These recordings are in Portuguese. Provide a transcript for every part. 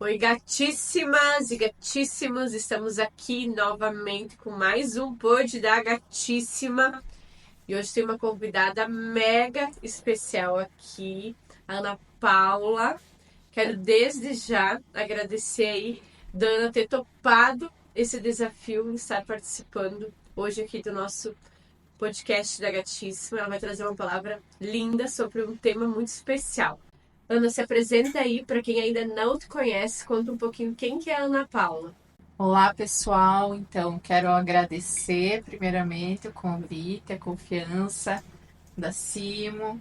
Oi, gatíssimas e gatíssimos, estamos aqui novamente com mais um Pod da Gatíssima e hoje tem uma convidada mega especial aqui, a Ana Paula. Quero desde já agradecer aí, Dana, ter topado esse desafio, estar participando hoje aqui do nosso podcast da Gatíssima. Ela vai trazer uma palavra linda sobre um tema muito especial. Ana, se apresenta aí para quem ainda não te conhece, conta um pouquinho quem que é a Ana Paula. Olá, pessoal. Então, quero agradecer primeiramente o convite, a confiança da Simo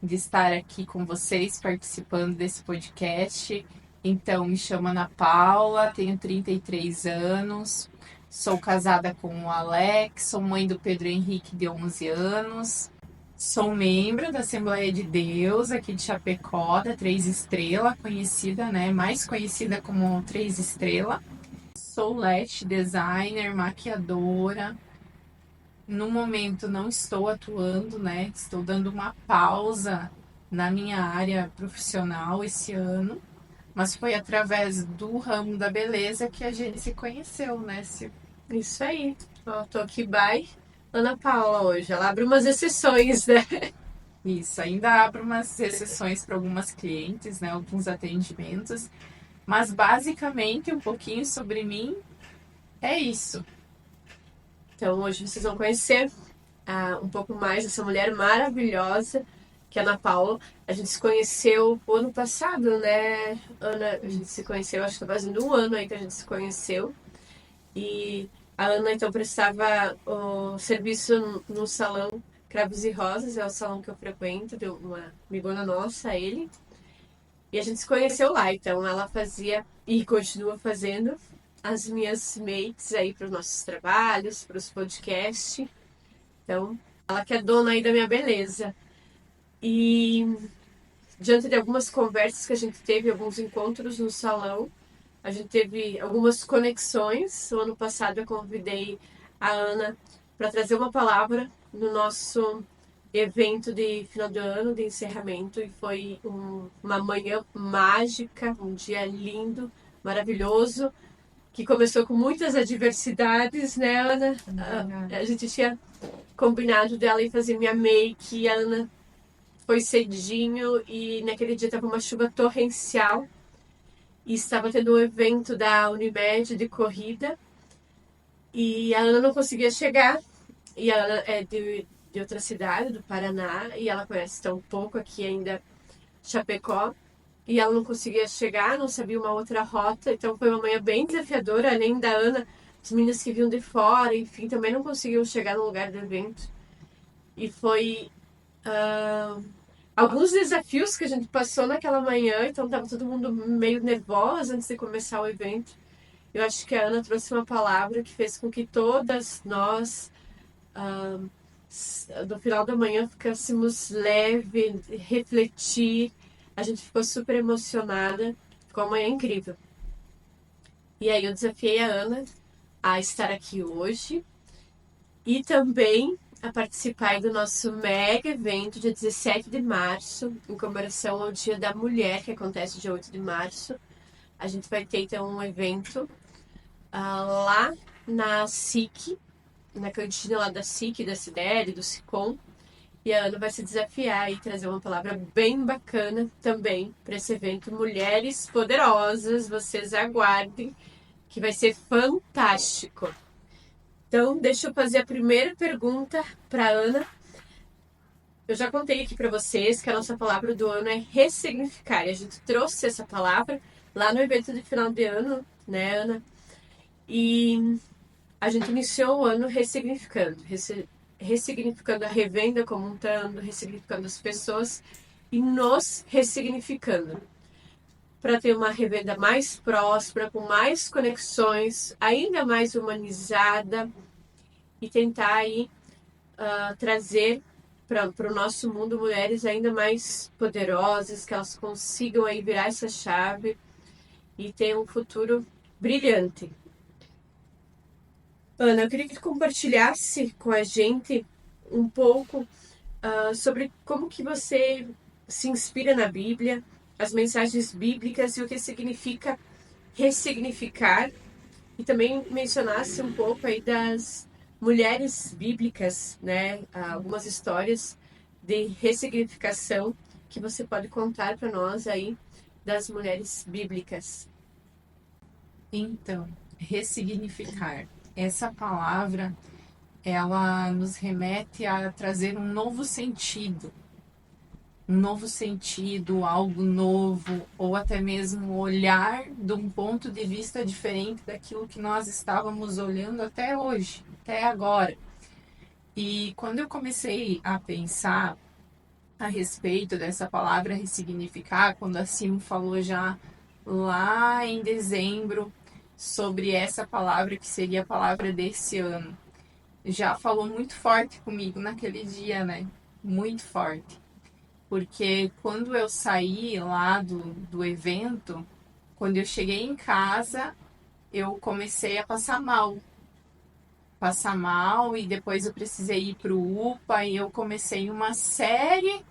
de estar aqui com vocês participando desse podcast. Então, me chamo Ana Paula, tenho 33 anos, sou casada com o Alex, sou mãe do Pedro Henrique de 11 anos, sou membro da Assembleia de Deus aqui de Chapecó, da Três Estrela, conhecida, né, mais conhecida como Três Estrela. Sou lash designer, maquiadora. No momento não estou atuando, né? Estou dando uma pausa na minha área profissional esse ano, mas foi através do ramo da beleza que a gente se conheceu, né, Sil? Isso aí. Ó, tô aqui by Ana Paula hoje. Ela abre umas exceções, né? Isso, ainda abro umas exceções para algumas clientes, né, alguns atendimentos, mas basicamente um pouquinho sobre mim é isso. Então hoje vocês vão conhecer um pouco mais dessa mulher maravilhosa que é a Ana Paula. A gente se conheceu o ano passado, né, Ana? A gente se conheceu, acho que tá fazendo um ano aí que a gente se conheceu. E a Ana então prestava o serviço no salão Cravos e Rosas, é o salão que eu frequento, de uma amigona nossa, ele. E a gente se conheceu lá, então ela fazia e continua fazendo as minhas makes aí para os nossos trabalhos, para os podcasts. Então, ela que é dona aí da minha beleza. E diante de algumas conversas que a gente teve, alguns encontros no salão, a gente teve algumas conexões. O ano passado eu convidei a Ana para trazer uma palavra no nosso evento de final de ano, de encerramento, e foi uma manhã mágica, um dia lindo, maravilhoso, que começou com muitas adversidades, né, Ana? A gente tinha combinado dela ir fazer minha make, e a Ana foi cedinho, e naquele dia tava uma chuva torrencial, e estava tendo um evento da Unimed de corrida, e a Ana não conseguia chegar, e a Ana é de outra cidade, do Paraná, e ela conhece tão pouco aqui ainda Chapecó, e ela não conseguia chegar, não sabia uma outra rota, então foi uma manhã bem desafiadora, além da Ana, as meninas que vinham de fora, enfim, também não conseguiam chegar no lugar do evento. E foi alguns desafios que a gente passou naquela manhã, então tava todo mundo meio nervoso antes de começar o evento. Eu acho que a Ana trouxe uma palavra que fez com que todas nós, no final da manhã, ficássemos leve, refletir. A gente ficou super emocionada. Ficou uma manhã incrível. E aí eu desafiei a Ana a estar aqui hoje e também a participar do nosso mega evento dia 17 de março, em comemoração ao Dia da Mulher, que acontece dia 8 de março. A gente vai ter então um evento lá na SIC, na cantina lá da SIC, da CIDEL, do SICOM. E a Ana vai se desafiar e trazer uma palavra bem bacana também para esse evento. Mulheres Poderosas, vocês aguardem, que vai ser fantástico. Então, deixa eu fazer a primeira pergunta para Ana. Eu já contei aqui para vocês que a nossa palavra do ano é ressignificar. E a gente trouxe essa palavra lá no evento de final de ano, né, Ana? E a gente iniciou o ano ressignificando, ressignificando a revenda como um todo, ressignificando as pessoas e nos ressignificando para ter uma revenda mais próspera, com mais conexões, ainda mais humanizada e tentar aí trazer para o nosso mundo mulheres ainda mais poderosas, que elas consigam aí virar essa chave e ter um futuro brilhante. Ana, eu queria que tu compartilhasse com a gente um pouco sobre como que você se inspira na Bíblia, as mensagens bíblicas e o que significa ressignificar e também mencionasse um pouco aí das mulheres bíblicas, né? Algumas histórias de ressignificação que você pode contar para nós aí das mulheres bíblicas. Então, ressignificar. Essa palavra, ela nos remete a trazer um novo sentido, algo novo, ou até mesmo olhar de um ponto de vista diferente daquilo que nós estávamos olhando até hoje, até agora. E quando eu comecei a pensar a respeito dessa palavra ressignificar, quando a Sim falou já lá em dezembro sobre essa palavra que seria a palavra desse ano, já falou muito forte comigo naquele dia, né? Muito forte. Porque quando eu saí lá do evento, quando eu cheguei em casa, eu comecei a passar mal. Passar mal e depois eu precisei ir para o UPA e eu comecei uma série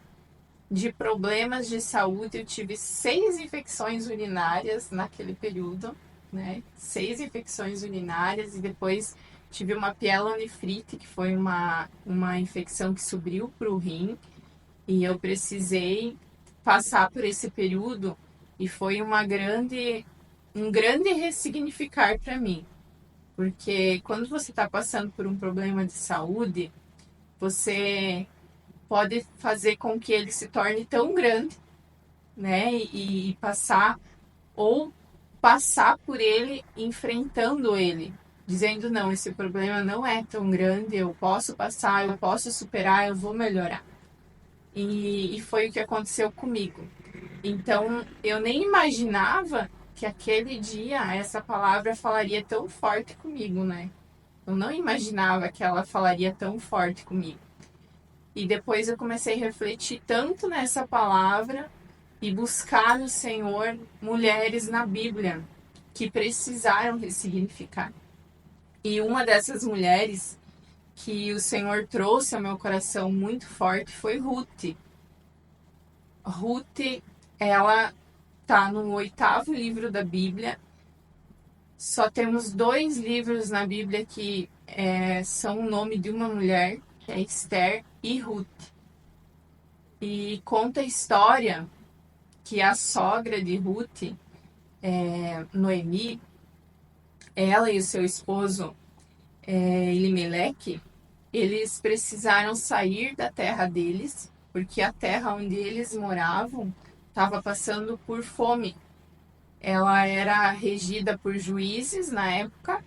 de problemas de saúde. Eu tive 6 infecções urinárias naquele período, né? 6 infecções urinárias e depois tive uma pielonefrite, que foi uma infecção que subiu para o rim e eu precisei passar por esse período e foi um grande ressignificar para mim. Porque quando você está passando por um problema de saúde, você pode fazer com que ele se torne tão grande, né? E passar, ou passar por ele enfrentando ele, dizendo: não, esse problema não é tão grande, eu posso passar, eu posso superar, eu vou melhorar. E foi o que aconteceu comigo. Então, eu nem imaginava que aquele dia essa palavra falaria tão forte comigo, né? Eu não imaginava que ela falaria tão forte comigo. E depois eu comecei a refletir tanto nessa palavra e buscar no Senhor mulheres na Bíblia que precisaram ressignificar. E uma dessas mulheres que o Senhor trouxe ao meu coração muito forte foi Ruth. Ruth, ela está no 8º livro da Bíblia. Só temos 2 livros na Bíblia que são o nome de uma mulher, que é Esther e Ruth. E conta a história que a sogra de Ruth, Noemi, ela e o seu esposo Elimeleque, eles precisaram sair da terra deles, porque a terra onde eles moravam estava passando por fome. Ela era regida por juízes na época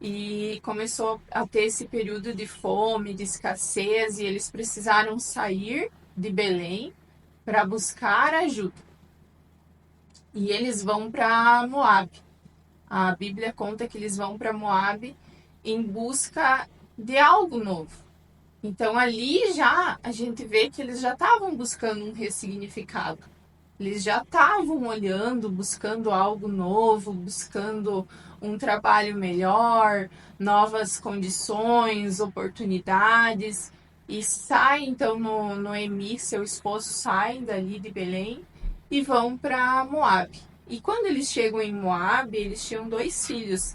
e começou a ter esse período de fome, de escassez, e eles precisaram sair de Belém para buscar ajuda. E eles vão para Moab. A Bíblia conta que eles vão para Moab em busca de algo novo. Então ali já a gente vê que eles já estavam buscando um ressignificado. Eles já estavam olhando, buscando algo novo, buscando um trabalho melhor, novas condições, oportunidades. E sai, então, Noemi, seu esposo, saem dali de Belém e vão para Moab. E quando eles chegam em Moab, eles tinham 2 filhos,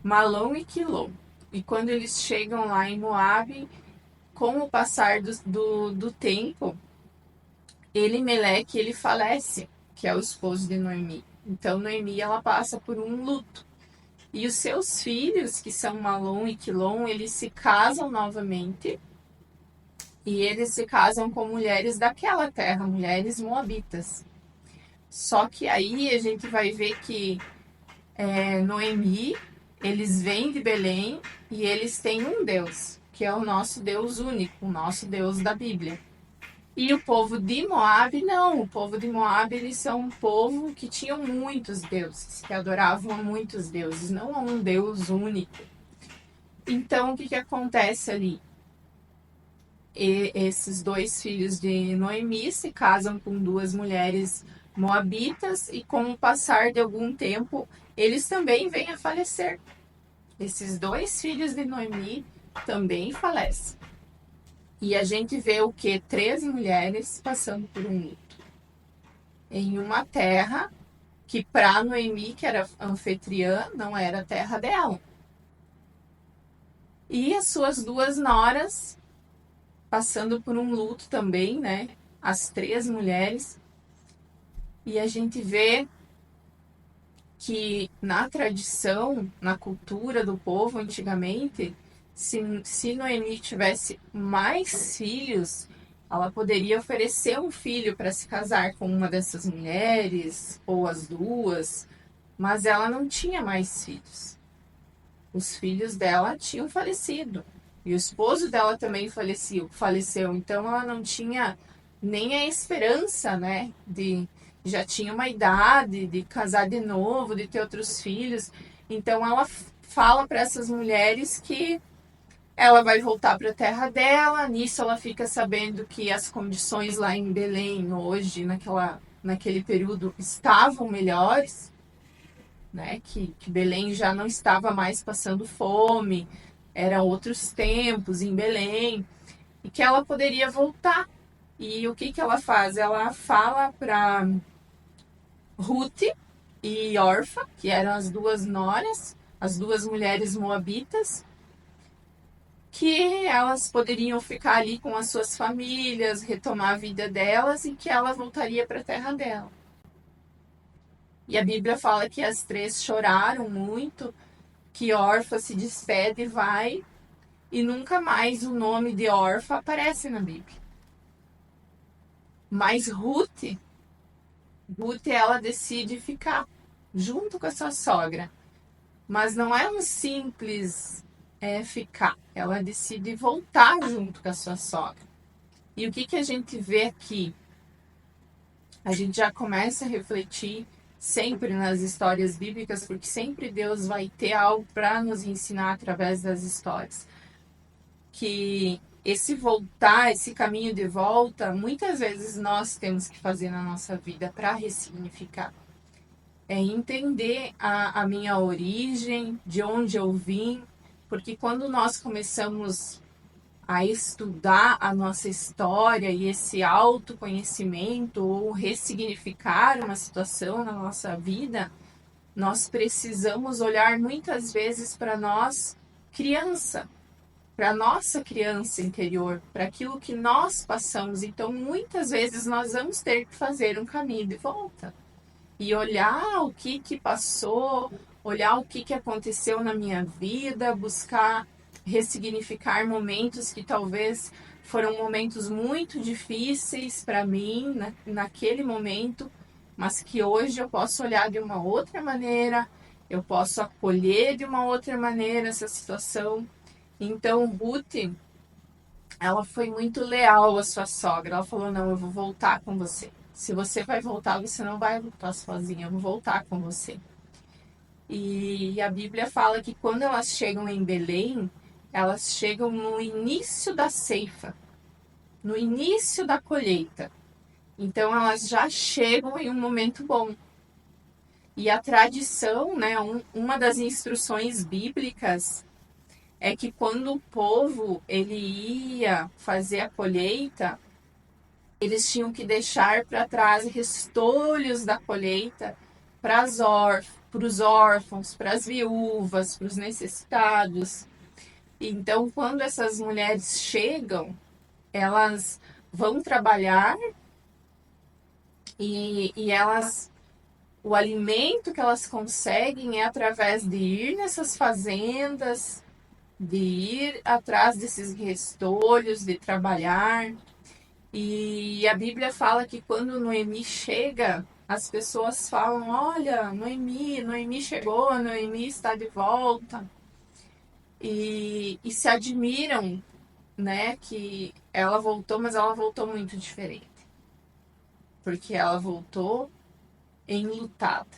Malom e Quilom. E quando eles chegam lá em Moab, com o passar do tempo, Elimeleque, ele falece, que é o esposo de Noemi. Então, Noemi, ela passa por um luto. E os seus filhos, que são Malom e Quilom, eles se casam novamente. E eles se casam com mulheres daquela terra, mulheres moabitas. Só que aí a gente vai ver que Noemi, eles vêm de Belém e eles têm um Deus, que é o nosso Deus único, o nosso Deus da Bíblia. E o povo de Moab, não. O povo de Moab, eles são um povo que tinham muitos deuses, que adoravam a muitos deuses, não a um Deus único. Então, o que acontece ali? Esses 2 filhos de Noemi se casam com 2 mulheres moabitas e com o passar de algum tempo, eles também vêm a falecer. Esses 2 filhos de Noemi também falecem. E a gente vê o que? 13 mulheres passando por um luto. Em uma terra que para Noemi, que era anfitriã, não era a terra dela. E as suas duas noras passando por um luto também, né? As três mulheres. E a gente vê que na tradição, na cultura do povo antigamente, se Noemi tivesse mais filhos, ela poderia oferecer um filho para se casar com uma dessas mulheres, ou as duas, mas ela não tinha mais filhos. Os filhos dela tinham falecido. E o esposo dela também faleceu. Então ela não tinha nem a esperança, né, de já tinha uma idade de casar de novo, de ter outros filhos. Então ela fala para essas mulheres que ela vai voltar para a terra dela. Nisso ela fica sabendo que as condições lá em Belém hoje, naquele período, estavam melhores, né? Que Belém já não estava mais passando fome, eram outros tempos em Belém, e que ela poderia voltar. E o que ela faz? Ela fala para Ruth e Orfa, que eram as duas noras, as duas mulheres moabitas, que elas poderiam ficar ali com as suas famílias, retomar a vida delas e que ela voltaria para a terra dela. E a Bíblia fala que as três choraram muito, que Orfa se despede e vai, e nunca mais o nome de Orfa aparece na Bíblia. Mas Ruth ela decide ficar junto com a sua sogra. Mas não é um simples ficar. Ela decide voltar junto com a sua sogra. E o que a gente vê aqui? A gente já começa a refletir sempre nas histórias bíblicas, porque sempre Deus vai ter algo para nos ensinar através das histórias. Que esse voltar, esse caminho de volta, muitas vezes nós temos que fazer na nossa vida para ressignificar. É entender a minha origem, de onde eu vim, porque quando nós começamos a estudar a nossa história e esse autoconhecimento ou ressignificar uma situação na nossa vida, nós precisamos olhar muitas vezes para nós, criança, para nossa criança interior, para aquilo que nós passamos. Então, muitas vezes nós vamos ter que fazer um caminho de volta e olhar o que passou, olhar o que aconteceu na minha vida, buscar ressignificar momentos que talvez foram momentos muito difíceis para mim naquele momento, mas que hoje eu posso olhar de uma outra maneira, eu posso acolher de uma outra maneira essa situação. Então, Ruth, ela foi muito leal à sua sogra. Ela falou: não, eu vou voltar com você. Se você vai voltar, você não vai voltar sozinha, eu vou voltar com você. E a Bíblia fala que quando elas chegam em Belém, elas chegam no início da ceifa, no início da colheita. Então elas já chegam em um momento bom. E a tradição, né, uma das instruções bíblicas é que quando o povo ele ia fazer a colheita, eles tinham que deixar para trás restolhos da colheita para os órfãos, para as viúvas, para os necessitados. Então, quando essas mulheres chegam, elas vão trabalhar e elas, o alimento que elas conseguem é através de ir nessas fazendas, de ir atrás desses restolhos, de trabalhar. E a Bíblia fala que quando Noemi chega, as pessoas falam: olha, Noemi chegou, Noemi está de volta. E se admiram, né, que ela voltou, mas ela voltou muito diferente. Porque ela voltou enlutada.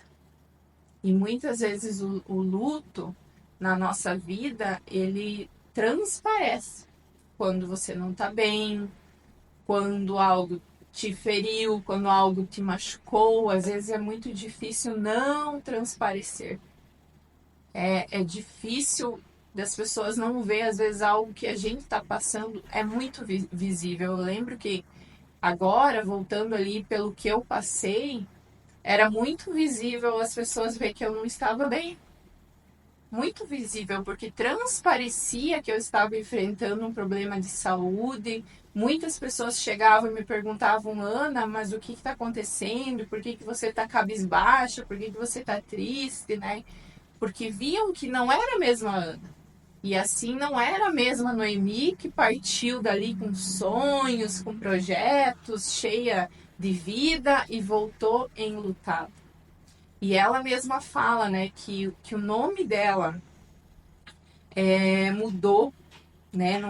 E muitas vezes o luto na nossa vida, ele transparece quando você não está bem, quando algo te feriu, quando algo te machucou. Às vezes é muito difícil não transparecer. É difícil das pessoas não ver, às vezes, algo que a gente está passando é muito visível. Eu lembro que agora, voltando ali pelo que eu passei, era muito visível as pessoas ver que eu não estava bem. Muito visível, porque transparecia que eu estava enfrentando um problema de saúde. Muitas pessoas chegavam e me perguntavam, Ana, mas o que está acontecendo? Por que você está cabisbaixa? Por que você está triste, né? Porque viam que não era a mesma Ana. E assim não era a mesma Noemi que partiu dali com sonhos, com projetos, cheia de vida e voltou enlutada. E ela mesma fala, né, que o nome dela mudou, né?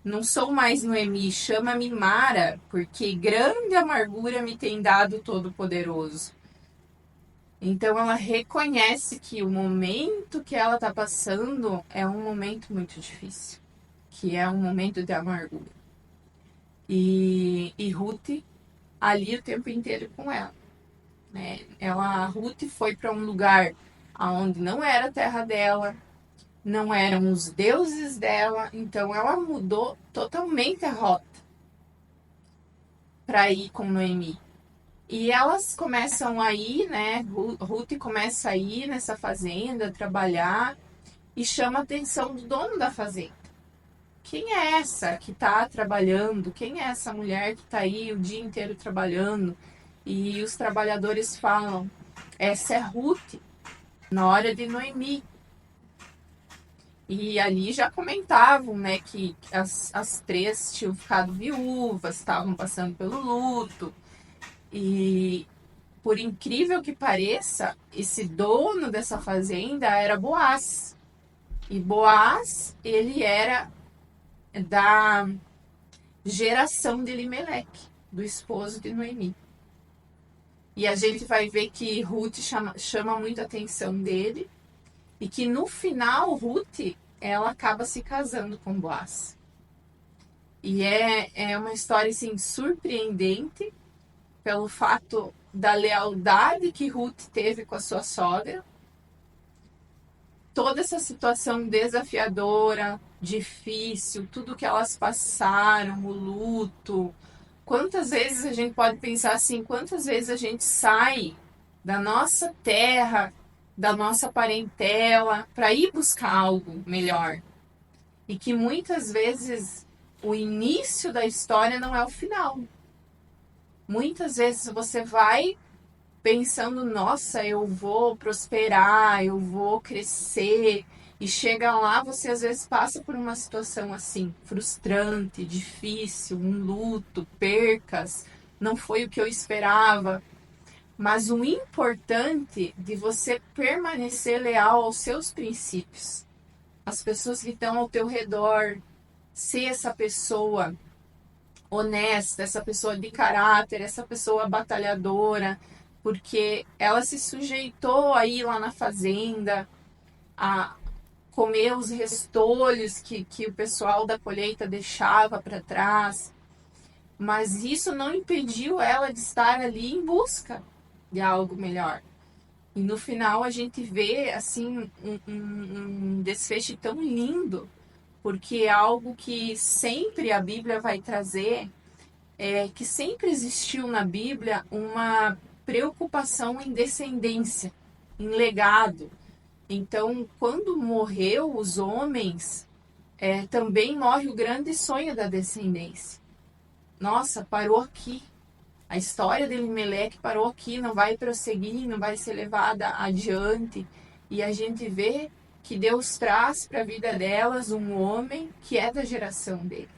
Não sou mais Noemi, chama-me Mara, porque grande amargura me tem dado Todo-Poderoso. Então ela reconhece que o momento que ela está passando é um momento muito difícil, que é um momento de amargura. E Ruth ali o tempo inteiro com ela, né? A Ruth foi para um lugar onde não era a terra dela, não eram os deuses dela, então ela mudou totalmente a rota para ir com Noemi. E elas começam a ir, né? Ruth começa a ir nessa fazenda, trabalhar, e chama a atenção do dono da fazenda. Quem é essa que está trabalhando? Quem é essa mulher que está aí o dia inteiro trabalhando? E os trabalhadores falam, essa é Ruth, nora de Noemi. E ali já comentavam, né, que as três tinham ficado viúvas, estavam passando pelo luto. E por incrível que pareça, esse dono dessa fazenda era Boaz. E Boaz, ele era da geração de Elimeleque, do esposo de Noemi. E a gente vai ver que Ruth chama muito a atenção dele e que no final Ruth ela acaba se casando com Boaz. E é uma história assim, surpreendente pelo fato da lealdade que Ruth teve com a sua sogra. Toda essa situação desafiadora, difícil, tudo que elas passaram, o luto. Quantas vezes a gente pode pensar assim, quantas vezes a gente sai da nossa terra, da nossa parentela, para ir buscar algo melhor. E que muitas vezes o início da história não é o final. Muitas vezes você vai pensando, nossa, eu vou prosperar, eu vou crescer. E chega lá, você às vezes passa por uma situação assim, frustrante, difícil, um luto, percas, não foi o que eu esperava. Mas o importante de você permanecer leal aos seus princípios, as pessoas que estão ao teu redor, ser essa pessoa honesta, essa pessoa de caráter, essa pessoa batalhadora, porque ela se sujeitou a ir lá na fazenda, a comer os restolhos que o pessoal da colheita deixava para trás, mas isso não impediu ela de estar ali em busca de algo melhor. E no final a gente vê assim um desfecho tão lindo, porque é algo que sempre a Bíblia vai trazer, que sempre existiu na Bíblia uma preocupação em descendência, em legado. Então, quando morreu os homens, também morre o grande sonho da descendência. Nossa, parou aqui. A história de Elimelec parou aqui, não vai prosseguir, não vai ser levada adiante. E a gente vê que Deus traz para a vida delas um homem que é da geração dele,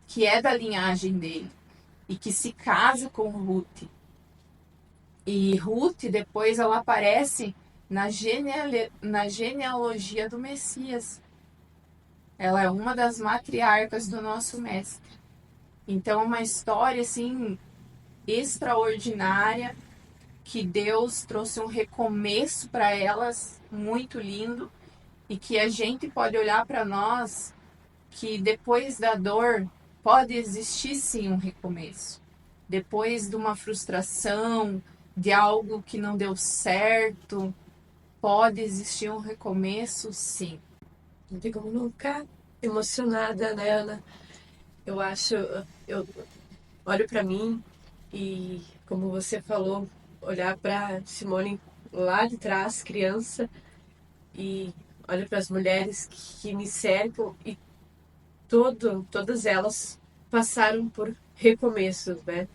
que é da linhagem dele, e que se casa com Ruth. E Ruth, depois, ela aparece na genealogia do Messias. Ela é uma das matriarcas do nosso mestre. Então, é uma história, assim, extraordinária, que Deus trouxe um recomeço para elas, muito lindo, e que a gente pode olhar para nós, que depois da dor pode existir sim um recomeço. Depois de uma frustração, de algo que não deu certo, pode existir um recomeço, sim. Não tem como não ficar emocionada, né, Ana? Eu acho, eu olho para mim e, como você falou, olhar para Simone lá de trás, criança, e olho para as mulheres que me cercam e todas elas passaram por recomeços, né?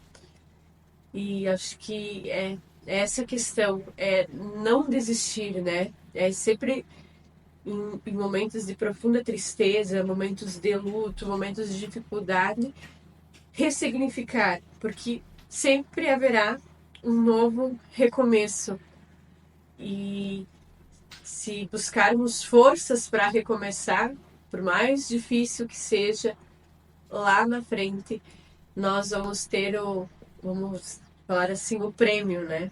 E acho que é essa questão, é não desistir, né? É sempre em momentos de profunda tristeza, momentos de luto, momentos de dificuldade, ressignificar, porque sempre haverá um novo recomeço. E se buscarmos forças para recomeçar, por mais difícil que seja, lá na frente, nós vamos ter vamos falar assim, o prêmio, né?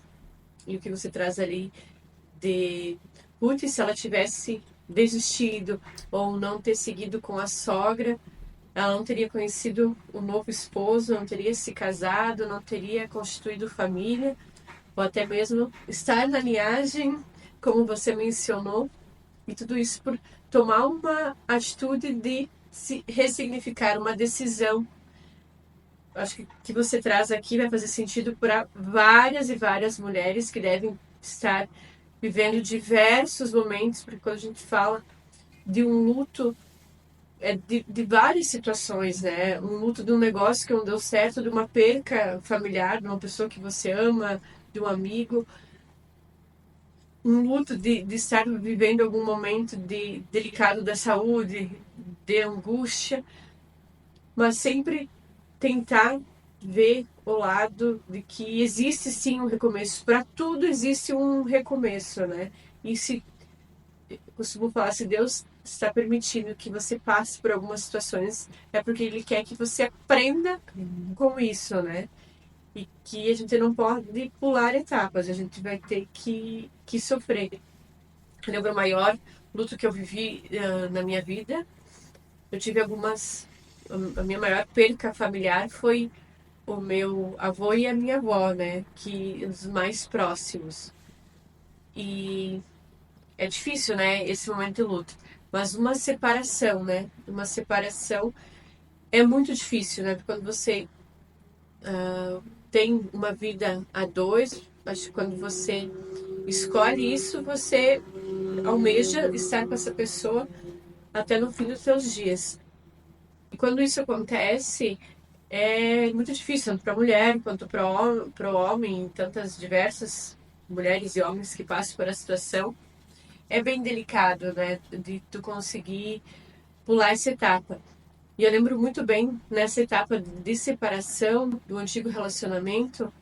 E o que você traz ali de, putz, se ela tivesse desistido ou não ter seguido com a sogra, ela não teria conhecido o novo esposo, não teria se casado, não teria constituído família, ou até mesmo estar na linhagem, como você mencionou, e tudo isso por tomar uma atitude de se ressignificar, uma decisão. Acho que você traz aqui vai fazer sentido para várias e várias mulheres que devem estar vivendo diversos momentos, porque quando a gente fala de um luto, é de várias situações, né? Um luto de um negócio que não deu certo, de uma perca familiar, de uma pessoa que você ama, de um amigo, um luto de estar vivendo algum momento delicado da saúde, de angústia, mas sempre tentar ver o lado de que existe sim um recomeço. Para tudo existe um recomeço, né? E se costumo falar, se Deus está permitindo que você passe por algumas situações, é porque Ele quer que você aprenda com isso, né? E que a gente não pode pular etapas, a gente vai ter que sofrer. Eu lembro o maior luto que eu vivi na minha vida. Eu tive algumas. A minha maior perca familiar foi o meu avô e a minha avó, né? Que os mais próximos. E é difícil, né? Esse momento de luto. Mas uma separação, né? Uma separação é muito difícil, né? Porque quando você tem uma vida a dois, acho que quando você escolhe isso, você almeja estar com essa pessoa até no fim dos seus dias. E quando isso acontece, é muito difícil, tanto para a mulher quanto para o homem, tantas diversas mulheres e homens que passam por essa situação. É bem delicado, né, de tu conseguir pular essa etapa. E eu lembro muito bem, nessa etapa de separação do antigo relacionamento,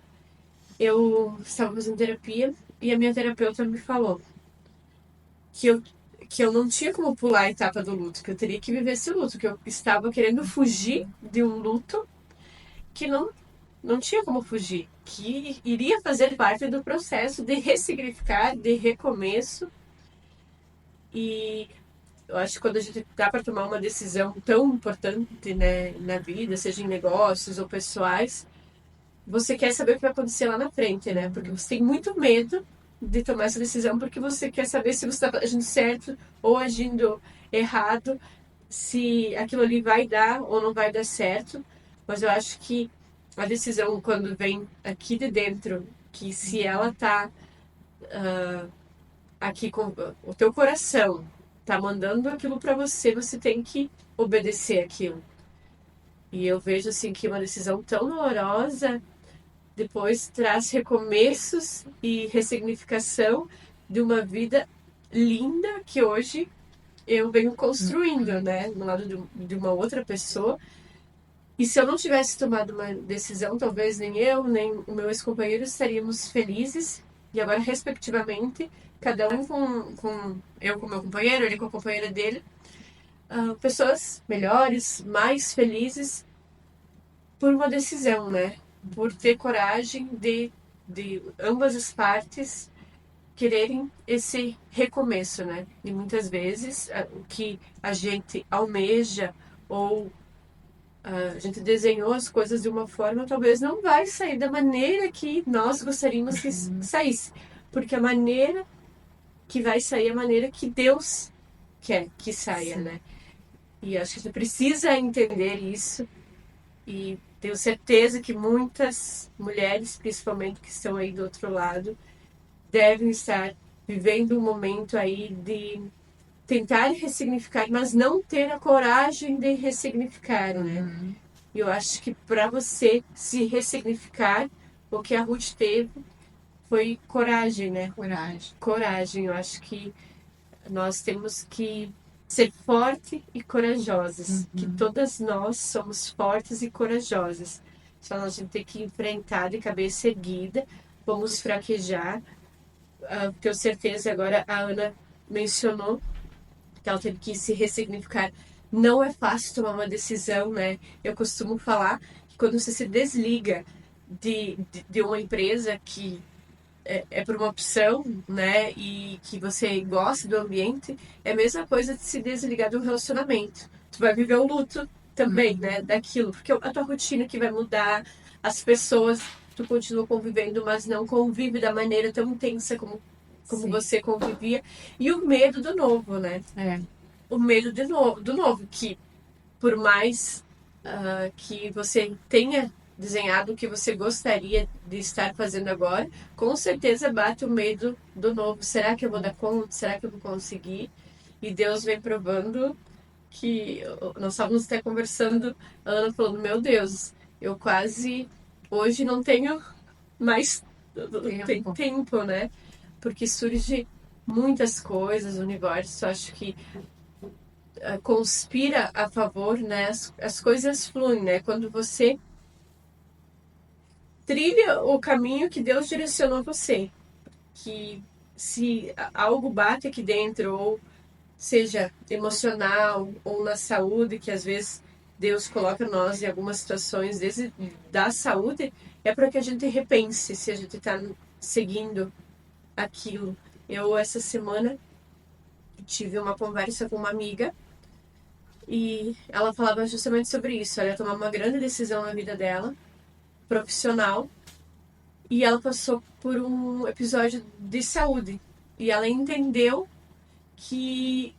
eu estava fazendo terapia e a minha terapeuta me falou que eu não tinha como pular a etapa do luto, que eu teria que viver esse luto, que eu estava querendo fugir de um luto que não tinha como fugir, que iria fazer parte do processo de ressignificar, de recomeço. E eu acho que quando a gente dá para tomar uma decisão tão importante, né, na vida, seja em negócios ou pessoais, você quer saber o que vai acontecer lá na frente, né? Porque você tem muito medo de tomar essa decisão porque você quer saber se você está agindo certo ou agindo errado, se aquilo ali vai dar ou não vai dar certo. Mas eu acho que a decisão, quando vem aqui de dentro, que se ela tá aqui com o teu coração, tá mandando aquilo para você, você tem que obedecer aquilo. E eu vejo assim que uma decisão tão dolorosa depois traz recomeços e ressignificação de uma vida linda que hoje eu venho construindo, né, no lado de uma outra pessoa. E se eu não tivesse tomado uma decisão, talvez nem eu, nem o meu ex-companheiro estaríamos felizes. E agora, respectivamente, cada um com eu com meu companheiro, ele com a companheira dele, pessoas melhores, mais felizes por uma decisão, né? Por ter coragem de ambas as partes quererem esse recomeço, né? E muitas vezes o que a gente almeja ou a gente desenhou as coisas de uma forma, talvez não vai sair da maneira que nós gostaríamos que saísse. Porque a maneira que vai sair é a maneira que Deus quer que saia, né? E acho que você precisa entender isso e tenho certeza que muitas mulheres, principalmente que estão aí do outro lado, devem estar vivendo um momento aí de tentar ressignificar, mas não ter a coragem de ressignificar, né? E eu acho que para você se ressignificar, o que a Ruth teve foi coragem, né? Coragem. Coragem. Eu acho que nós temos que ser fortes e corajosas. Que todas nós somos fortes e corajosas. Só nós vamos ter que enfrentar de cabeça erguida. Vamos fraquejar. Tenho certeza, agora a Ana mencionou que ela teve que se ressignificar. Não é fácil tomar uma decisão, né? Eu costumo falar que quando você se desliga de uma empresa que é por uma opção, né? E que você gosta do ambiente, é a mesma coisa de se desligar do relacionamento. Tu vai viver o luto também, né? Daquilo, porque a tua rotina que vai mudar, as pessoas, tu continua convivendo, mas não convive da maneira tão intensa como Sim. você convivia. E o medo do novo, né? É. O medo do novo, que por mais que você tenha desenhado o que você gostaria de estar fazendo agora, com certeza bate o medo do novo. Será que eu vou dar conta? Será que eu vou conseguir? E Deus vem provando que nós estávamos até conversando, a Ana falando, meu Deus, eu quase hoje não tenho mais tempo, né? Porque surge muitas coisas, o universo, acho que conspira a favor, né? As coisas fluem, né? Quando você trilha o caminho que Deus direcionou você, que se algo bate aqui dentro, ou seja emocional ou na saúde, que às vezes Deus coloca nós em algumas situações desde da saúde, é para que a gente repense se a gente está seguindo aquilo. Eu essa semana tive uma conversa com uma amiga e ela falava justamente sobre isso. Ela ia tomar uma grande decisão na vida dela, profissional, e ela passou por um episódio de saúde. E ela entendeu que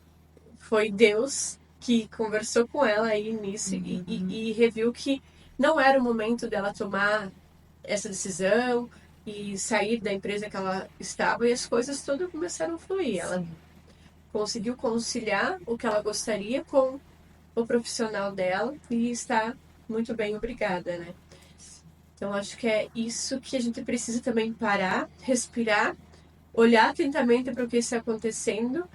foi Deus que conversou com ela aí nisso e reviu que não era o momento dela tomar essa decisão e sair da empresa que ela estava, e as coisas todas começaram a fluir. Ela conseguiu conciliar o que ela gostaria com o profissional dela e está muito bem, obrigada, né? Então acho que é isso que a gente precisa também parar, respirar, olhar atentamente para o que está acontecendo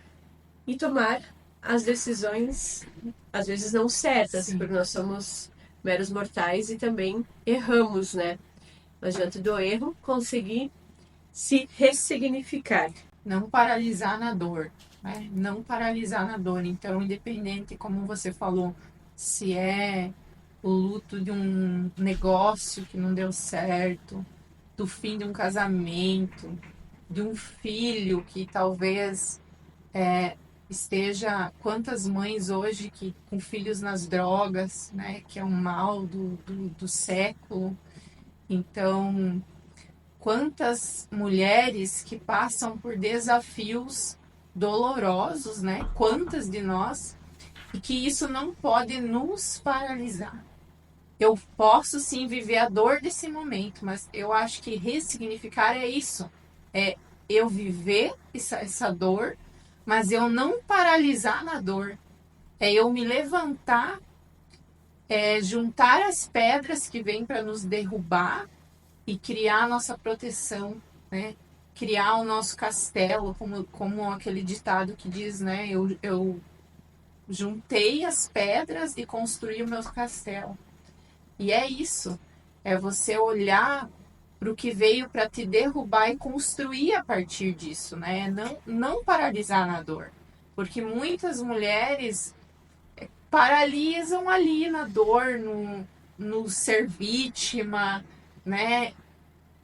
e tomar as decisões, às vezes não certas, Sim. porque nós somos meros mortais e também erramos, né? Mas diante do erro, conseguir se ressignificar. Não paralisar na dor, né? Não paralisar na dor. Então, independente, como você falou, se é o luto de um negócio que não deu certo, do fim de um casamento, de um filho que talvez esteja. Quantas mães hoje que com filhos nas drogas, né? Que é um mal do século. Então, quantas mulheres que passam por desafios dolorosos, né? Quantas de nós, e que isso não pode nos paralisar. Eu posso sim viver a dor desse momento, mas eu acho que ressignificar é isso. É eu viver essa dor, mas eu não paralisar na dor. É eu me levantar, juntar as pedras que vêm para nos derrubar e criar a nossa proteção, né? Criar o nosso castelo, como aquele ditado que diz, né? Eu juntei as pedras e construí o meu castelo. E é isso. É você olhar para o que veio para te derrubar e construir a partir disso, né? Não paralisar na dor. Porque muitas mulheres paralisam ali na dor, no ser vítima, né?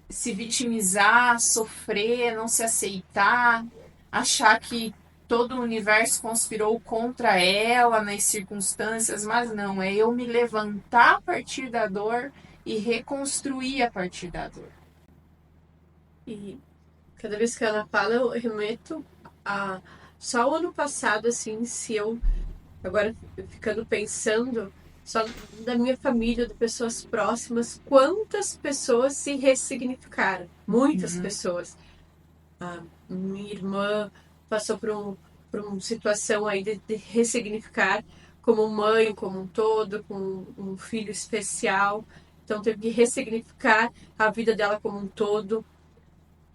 Se vitimizar, sofrer, não se aceitar, achar que todo o universo conspirou contra ela nas circunstâncias, mas não, é eu me levantar a partir da dor e reconstruir a partir da dor. E cada vez que a Ana fala, eu remeto a só o ano passado, assim, se eu agora ficando pensando, só da minha família, de pessoas próximas, quantas pessoas se ressignificaram. Muitas Uhum. pessoas. A minha irmã passou por uma situação aí de ressignificar como mãe, como um todo, com um filho especial. Então teve que ressignificar a vida dela como um todo.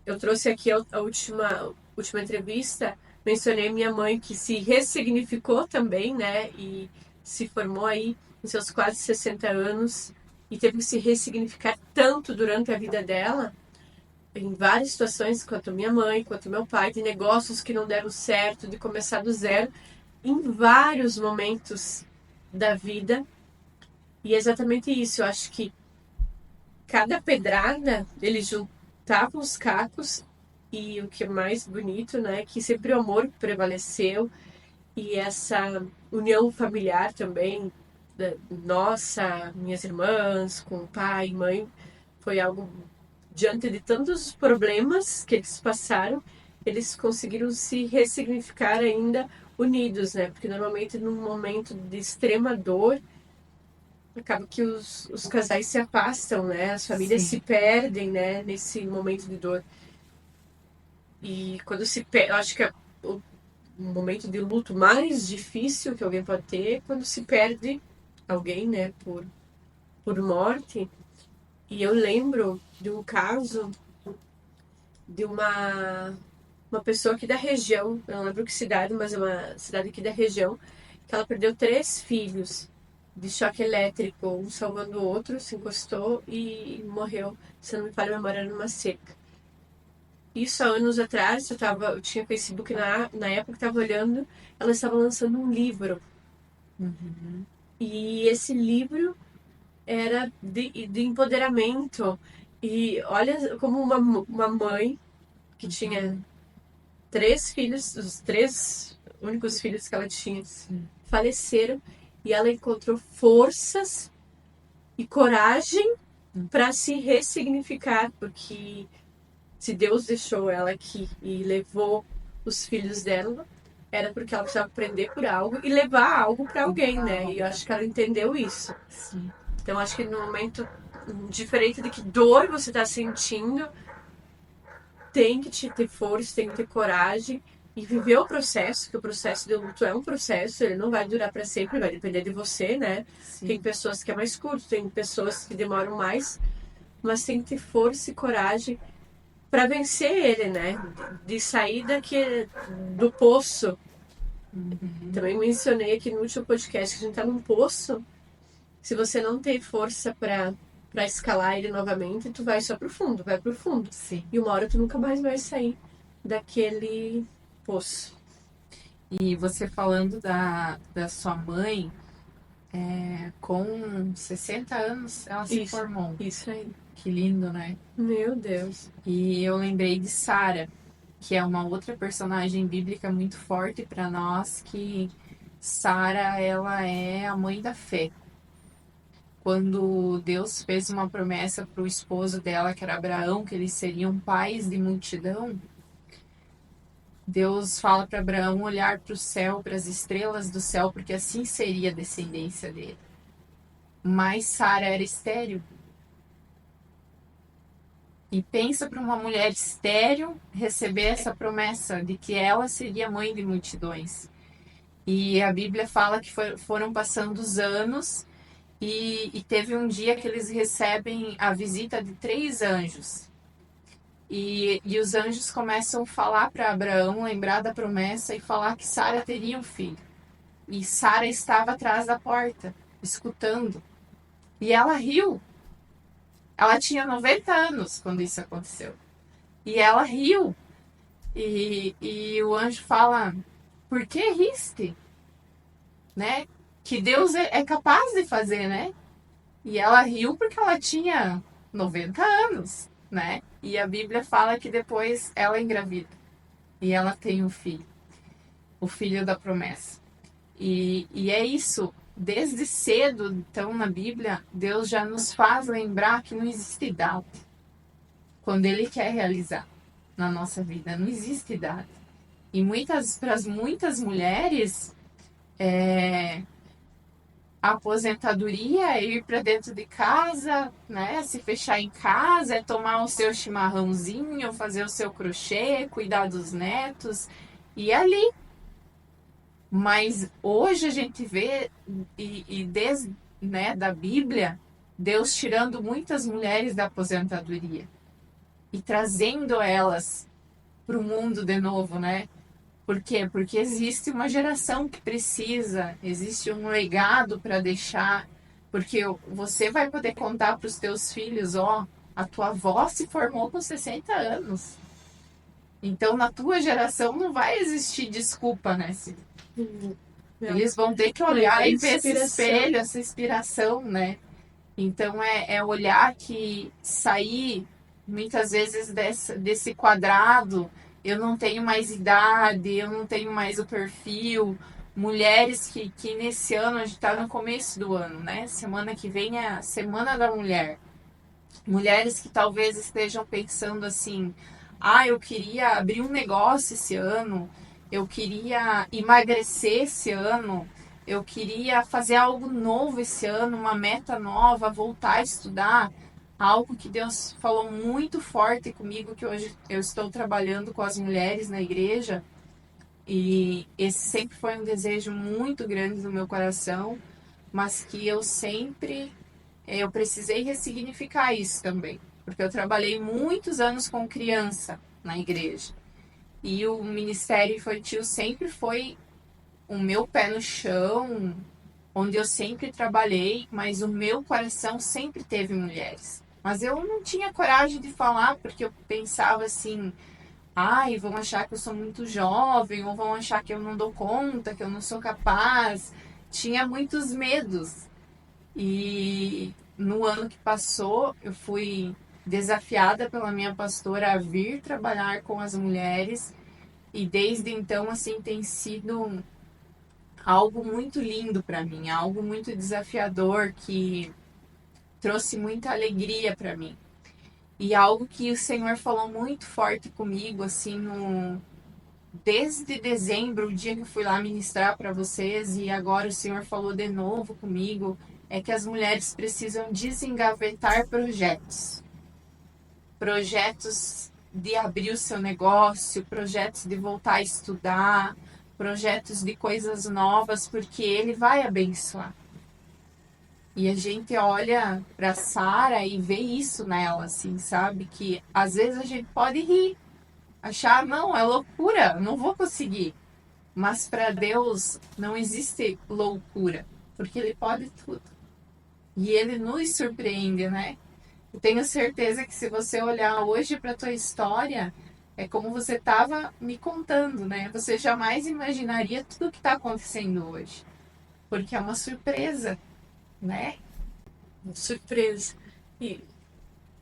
Eu trouxe aqui a última entrevista, mencionei minha mãe que se ressignificou também, né? E se formou aí em seus quase 60 anos e teve que se ressignificar tanto durante a vida dela, em várias situações, quanto minha mãe, quanto meu pai, de negócios que não deram certo, de começar do zero, em vários momentos da vida. E é exatamente isso, eu acho que cada pedrada eles juntavam os cacos e o que é mais bonito, né, que sempre o amor prevaleceu e essa união familiar também, nossa, minhas irmãs, com pai e mãe, foi algo diante de tantos problemas que eles passaram, eles conseguiram se ressignificar ainda unidos, né? Porque normalmente num momento de extrema dor acaba que os casais se afastam, né? As famílias se Sim, perdem, né? Nesse momento de dor. E quando se perde, eu acho que é o momento de luto mais difícil que alguém pode ter é quando se perde alguém, né? Por morte. E eu lembro de um caso de uma pessoa aqui da região, eu não lembro que cidade, mas é uma cidade aqui da região, que ela perdeu 3 filhos de choque elétrico, um salvando o outro, se encostou e morreu. Se não me falha a memória, era numa cerca. Isso há anos atrás, eu tinha Facebook na época que estava olhando, ela estava lançando um livro. uhum, E esse livro era de empoderamento. E olha como uma mãe que tinha uhum, 3 filhos, os 3 únicos filhos que ela tinha, sim, faleceram e ela encontrou forças e coragem uhum, para se ressignificar, porque se Deus deixou ela aqui e levou os filhos dela, era porque ela precisava aprender por algo e levar algo para alguém, né? E eu acho que ela entendeu isso. sim, Então acho que no momento diferente de que dor você está sentindo, tem que te ter força, tem que ter coragem e viver o processo, que o processo de luto é um processo, ele não vai durar para sempre, vai depender de você, né? Tem sim, pessoas que é mais curto, tem pessoas que demoram mais, mas tem que ter força e coragem para vencer ele, né? De sair do poço. uhum, Também mencionei aqui no último podcast que a gente tá num poço. Se você não tem força para escalar ele novamente, tu vai só pro fundo, vai pro fundo. sim. E uma hora tu nunca mais vai sair daquele poço. E você falando da sua mãe, com 60 anos ela se Isso, formou. isso aí. Que lindo, né? Meu Deus. E eu lembrei de Sara, que é uma outra personagem bíblica muito forte para nós, que Sara, ela é a mãe da fé. Quando Deus fez uma promessa para o esposo dela, que era Abraão, que eles seriam pais de multidão, Deus fala para Abraão olhar para o céu, para as estrelas do céu, porque assim seria a descendência dele. Mas Sara era estéril. E pensa para uma mulher estéril receber essa promessa de que ela seria mãe de multidões. E a Bíblia fala que foram passando os anos e teve um dia que eles recebem a visita de 3 anjos. E os anjos começam a falar para Abraão, lembrar da promessa e falar que Sara teria um filho. E Sara estava atrás da porta, escutando. E ela riu. Ela tinha 90 anos quando isso aconteceu. E ela riu. E o anjo fala: Por que riste? Né? Que Deus é capaz de fazer, né? E ela riu porque ela tinha 90 anos, né? E a Bíblia fala que depois ela engravida. E ela tem um filho, o filho da promessa. E é isso. Desde cedo, então, na Bíblia, Deus já nos faz lembrar que não existe idade quando Ele quer realizar na nossa vida. Não existe idade. E para muitas mulheres, a aposentadoria é ir para dentro de casa, né? Se fechar em casa, é tomar o seu chimarrãozinho, fazer o seu crochê, cuidar dos netos e ali. Mas hoje a gente vê, e desde, né, da Bíblia, Deus tirando muitas mulheres da aposentadoria e trazendo elas para o mundo de novo, né? Por quê? Porque existe uma geração que precisa, existe um legado para deixar, porque você vai poder contar para os teus filhos, ó, a tua avó se formou com 60 anos. Então, na tua geração não vai existir desculpa, né? Eles vão ter que olhar e ver esse espelho, essa inspiração, né? Então, é olhar que sair, muitas vezes, desse quadrado, eu não tenho mais idade, eu não tenho mais o perfil. Mulheres que nesse ano, a gente está no começo do ano, né? Semana que vem é a Semana da Mulher. Mulheres que talvez estejam pensando assim: ah, eu queria abrir um negócio esse ano, eu queria emagrecer esse ano, eu queria fazer algo novo esse ano, uma meta nova, voltar a estudar. Algo que Deus falou muito forte comigo, que hoje eu estou trabalhando com as mulheres na igreja, e esse sempre foi um desejo muito grande no meu coração, mas que eu precisei ressignificar isso também, porque eu trabalhei muitos anos com criança na igreja. E o ministério infantil sempre foi o meu pé no chão, onde eu sempre trabalhei, mas o meu coração sempre teve mulheres. Mas eu não tinha coragem de falar, porque eu pensava assim: ai, vão achar que eu sou muito jovem, ou vão achar que eu não dou conta, que eu não sou capaz. Tinha muitos medos. E no ano que passou, eu fui desafiada pela minha pastora a vir trabalhar com as mulheres. E desde então, assim, tem sido algo muito lindo para mim, algo muito desafiador que trouxe muita alegria para mim. E algo que o Senhor falou muito forte comigo, assim, desde dezembro, o dia que eu fui lá ministrar para vocês, e agora o Senhor falou de novo comigo, é que as mulheres precisam desengavetar projetos. Projetos de abrir o seu negócio, projetos de voltar a estudar, projetos de coisas novas, porque ele vai abençoar. E a gente olha para Sara e vê isso nela, assim, sabe? Que às vezes a gente pode rir, achar, não, é loucura, não vou conseguir. Mas para Deus não existe loucura, porque Ele pode tudo. E Ele nos surpreende, né? Eu tenho certeza que se você olhar hoje para a tua história, é como você estava me contando, né? Você jamais imaginaria tudo o que está acontecendo hoje. Porque é uma surpresa, né? Surpresa. E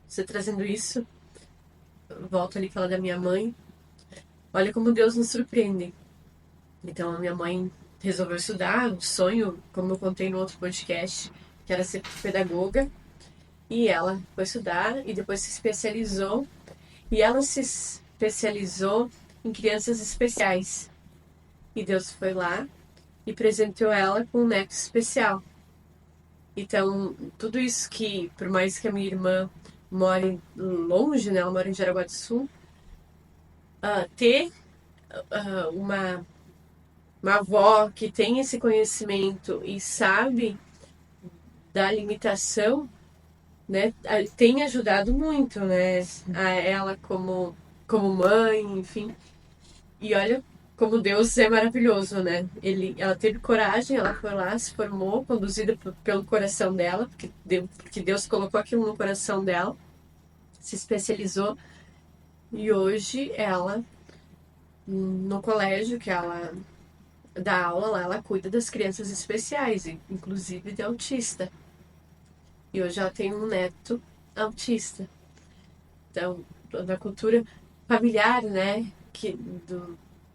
você trazendo isso, volto ali a falar da minha mãe. Olha como Deus nos surpreende. Então, a minha mãe resolveu estudar, um sonho, como eu contei no outro podcast, que era ser pedagoga. E ela foi estudar e depois se especializou. E ela se especializou em crianças especiais. E Deus foi lá e presenteou ela com um neto especial. Então, tudo isso que, por mais que a minha irmã more longe, né, ela mora em Jaraguá do Sul, ter uma avó que tem esse conhecimento e sabe da limitação, né, tem ajudado muito, né, a ela como mãe, enfim. E olha como Deus é maravilhoso, né? Ela teve coragem, ela foi lá, se formou, conduzida pelo coração dela, porque Deus colocou aquilo no coração dela, se especializou e hoje ela, no colégio que ela dá aula lá, ela cuida das crianças especiais, inclusive de autista. E hoje ela tem um neto autista. Então, da cultura familiar, né?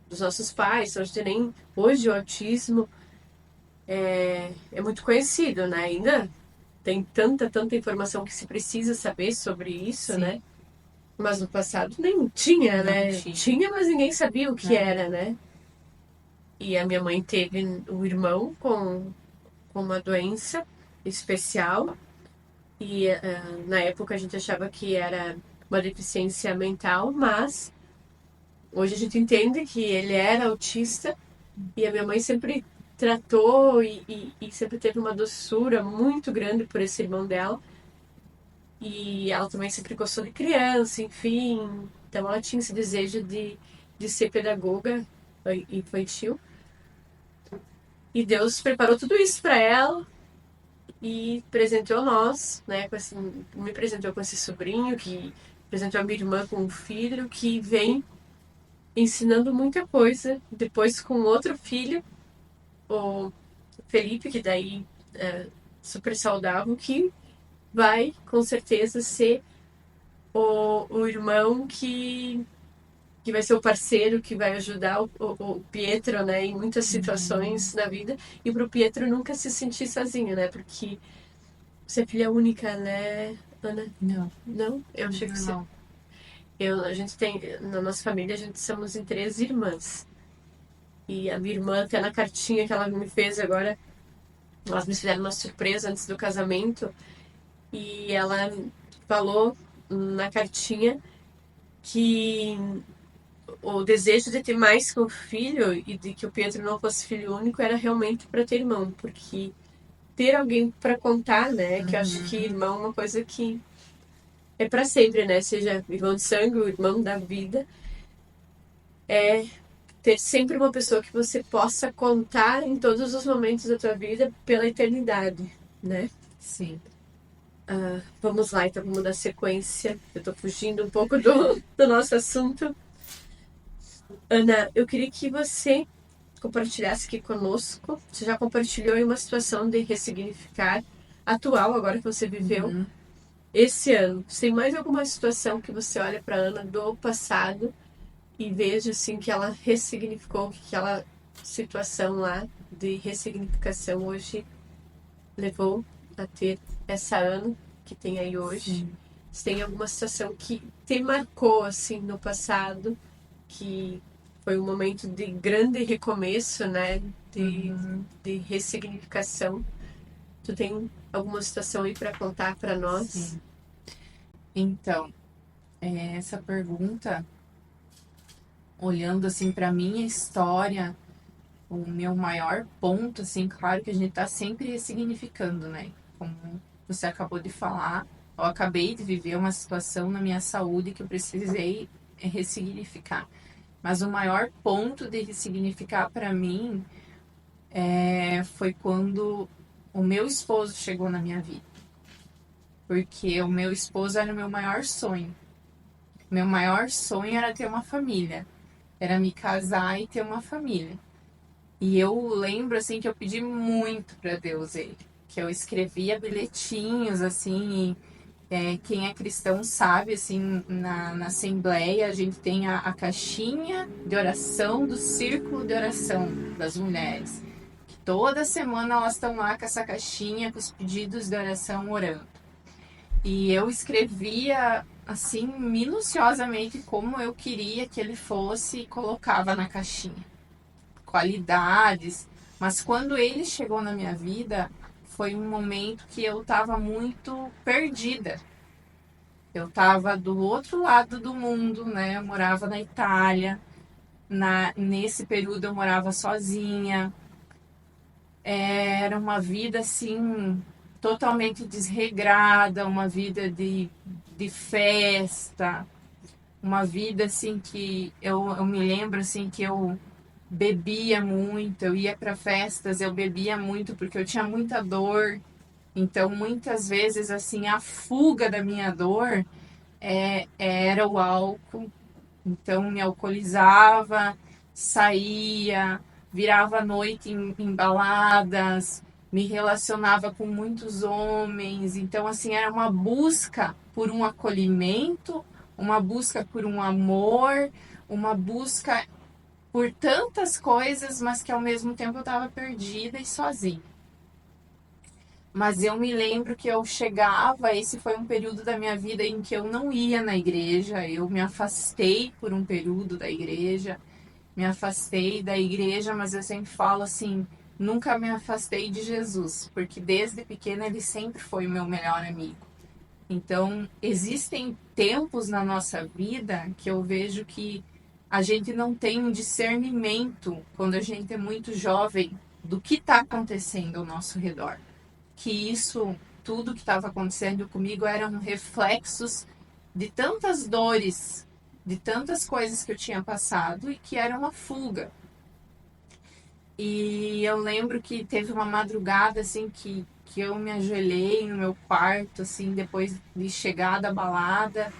Dos nossos pais. Hoje o autismo é muito conhecido, né? Ainda tem tanta informação que se precisa saber sobre isso, Sim. né? Mas no passado nem tinha, Não né? tinha. Tinha, mas ninguém sabia o que era, né? E a minha mãe teve um irmão com com uma doença especial e na época a gente achava que era uma deficiência mental, mas hoje a gente entende que ele era autista e a minha mãe sempre tratou e sempre teve uma doçura muito grande por esse irmão dela. E ela também sempre gostou de criança, enfim. Então ela tinha esse desejo de ser pedagoga infantil. E Deus preparou tudo isso para ela e presenteou nós, né? Me presenteou com esse sobrinho, que presenteou a minha irmã com um filho, que vem ensinando muita coisa. Depois com outro filho, o Felipe, que daí é super saudável, que vai com certeza ser o irmão que vai ser o parceiro que vai ajudar o Pietro, né, em muitas situações na vida, e pro Pietro nunca se sentir sozinho, né, porque você é filha única, né, Ana? Não, Não? Eu achei que você... não. A gente tem, na nossa família, a gente somos em 3 irmãs. E a minha irmã, até na cartinha que ela me fez agora, elas me fizeram uma surpresa antes do casamento, e ela falou na cartinha que o desejo de ter mais que um filho e de que o Pedro não fosse filho único era realmente para ter irmão, porque ter alguém para contar, né? Que eu acho que irmão é uma coisa que é para sempre, né? Seja irmão de sangue ou irmão da vida, é ter sempre uma pessoa que você possa contar em todos os momentos da tua vida pela eternidade, né? Sim. Vamos lá, então vamos dar sequência. Eu tô fugindo um pouco do nosso assunto. Ana, eu queria que você compartilhasse aqui conosco. Você já compartilhou em uma situação de ressignificar atual, agora que você viveu esse ano. Você tem mais alguma situação que você olha para Ana do passado e veja assim que ela ressignificou, que aquela situação lá de ressignificação hoje levou a ter essa Ana que tem aí hoje? Sim. Você tem alguma situação que te marcou assim no passado, que foi um momento de grande recomeço, né? De ressignificação. Tu tem alguma situação aí para contar para nós? Sim. Então, essa pergunta, olhando assim para minha história, o meu maior ponto, assim, claro que a gente tá sempre ressignificando, né? Como você acabou de falar, eu acabei de viver uma situação na minha saúde que eu precisei ressignificar. Mas o maior ponto de ressignificar para mim foi quando o meu esposo chegou na minha vida. Porque o meu esposo era o meu maior sonho. Meu maior sonho era ter uma família. Era me casar e ter uma família. E eu lembro, assim, que eu pedi muito para Deus ele. Que eu escrevia bilhetinhos, assim, quem é cristão sabe, assim, na Assembleia a gente tem a caixinha de oração do Círculo de Oração das Mulheres. Que toda semana elas estão lá com essa caixinha, com os pedidos de oração orando. E eu escrevia, assim, minuciosamente como eu queria que ele fosse e colocava na caixinha. Qualidades. Mas quando ele chegou na minha vida, foi um momento que eu estava muito perdida. Eu estava do outro lado do mundo, né? Eu morava na Itália. Nesse período eu morava sozinha. Era uma vida assim totalmente desregrada, uma vida de festa, uma vida assim que eu me lembro assim que eu bebia muito, eu ia para festas, eu bebia muito porque eu tinha muita dor. Então, muitas vezes, assim, a fuga da minha dor era o álcool. Então, me alcoolizava, saía, virava a noite em baladas, me relacionava com muitos homens. Então, assim, era uma busca por um acolhimento, uma busca por um amor, uma busca por tantas coisas, mas que ao mesmo tempo eu estava perdida e sozinha. Mas eu me lembro que eu chegava, esse foi um período da minha vida em que eu não ia na igreja, eu me afastei por um período da igreja, me afastei da igreja, mas eu sempre falo assim, nunca me afastei de Jesus, porque desde pequena ele sempre foi o meu melhor amigo. Então, existem tempos na nossa vida que eu vejo que a gente não tem um discernimento, quando a gente é muito jovem, do que está acontecendo ao nosso redor. Que isso, tudo que estava acontecendo comigo, eram reflexos de tantas dores, de tantas coisas que eu tinha passado e que era uma fuga. E eu lembro que teve uma madrugada assim que eu me ajoelhei no meu quarto, assim, depois de chegar da balada,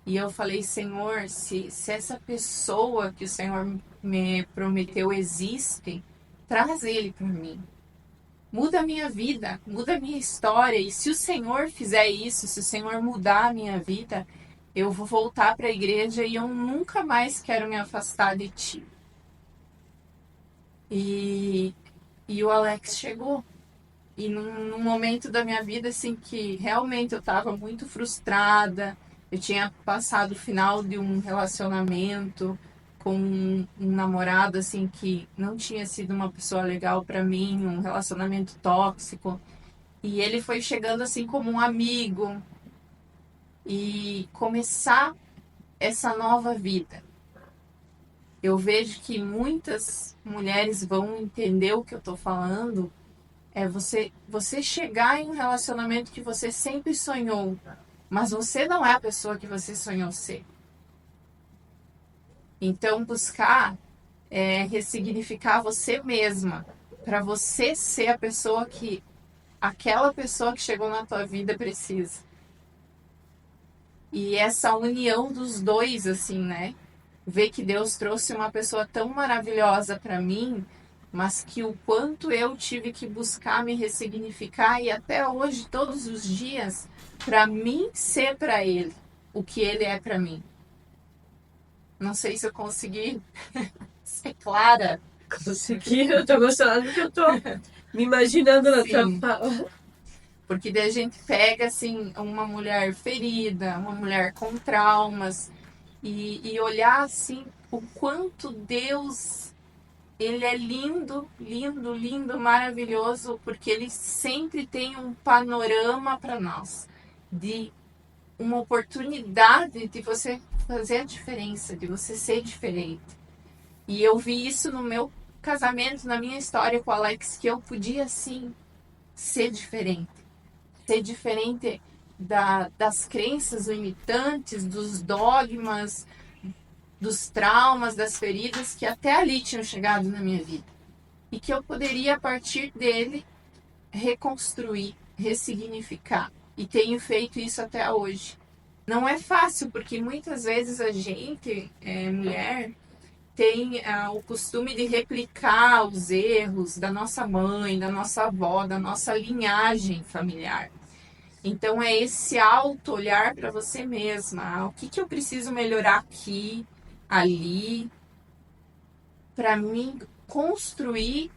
e eu falei, Senhor, se essa pessoa que o Senhor me prometeu existe, traz ele para mim. Muda a minha vida, muda a minha história. E se o Senhor fizer isso, se o Senhor mudar a minha vida, eu vou voltar para a igreja e eu nunca mais quero me afastar de ti. E, e o Alex chegou. E num momento da minha vida, assim, que realmente eu estava muito frustrada. Eu tinha passado o final de um relacionamento com um namorado, assim, que não tinha sido uma pessoa legal para mim, um relacionamento tóxico. E ele foi chegando, assim, como um amigo. E começar essa nova vida. Eu vejo que muitas mulheres vão entender o que eu estou falando. É você chegar em um relacionamento que você sempre sonhou, mas você não é a pessoa que você sonhou ser. Então, buscar ressignificar você mesma, para você ser a pessoa que aquela pessoa que chegou na tua vida precisa. E essa união dos dois, assim, né? Ver que Deus trouxe uma pessoa tão maravilhosa para mim, mas que o quanto eu tive que buscar me ressignificar e até hoje, todos os dias, para mim ser para Ele o que Ele é para mim. Não sei se eu consegui ser clara. Consegui, eu tô gostando porque eu tô me imaginando na tua Sim, fala. porque daí a gente pega assim uma mulher ferida, uma mulher com traumas e olhar assim o quanto Deus ele é lindo, lindo, lindo, maravilhoso, porque ele sempre tem um panorama para nós, de uma oportunidade de você fazer a diferença, de você ser diferente. E eu vi isso no meu casamento, na minha história com o Alex, que eu podia sim ser diferente. Ser diferente das crenças limitantes, dos dogmas, dos traumas, das feridas que até ali tinham chegado na minha vida. E que eu poderia, a partir dele, reconstruir, ressignificar. E tenho feito isso até hoje. Não é fácil, porque muitas vezes a gente, mulher, tem o costume de replicar os erros da nossa mãe, da nossa avó, da nossa linhagem familiar. Então é esse auto-olhar para você mesma. O que eu preciso melhorar aqui, ali, para mim construir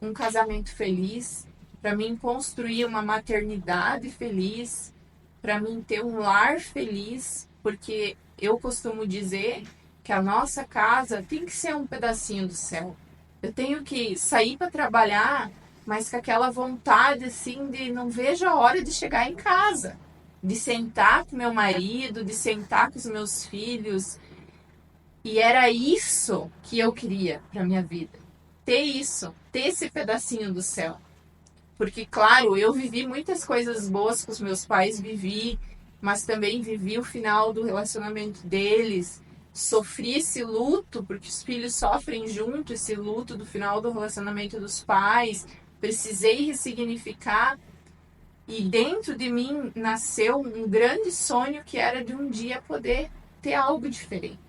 um casamento feliz, para mim construir uma maternidade feliz, para mim ter um lar feliz, porque eu costumo dizer que a nossa casa tem que ser um pedacinho do céu. Eu tenho que sair para trabalhar, mas com aquela vontade assim de não vejo a hora de chegar em casa, de sentar com meu marido, de sentar com os meus filhos. E era isso que eu queria para minha vida. Ter isso, ter esse pedacinho do céu. Porque, claro, eu vivi muitas coisas boas com os meus pais, vivi, mas também vivi o final do relacionamento deles. Sofri esse luto, porque os filhos sofrem junto esse luto do final do relacionamento dos pais. Precisei ressignificar. E dentro de mim nasceu um grande sonho que era de um dia poder ter algo diferente.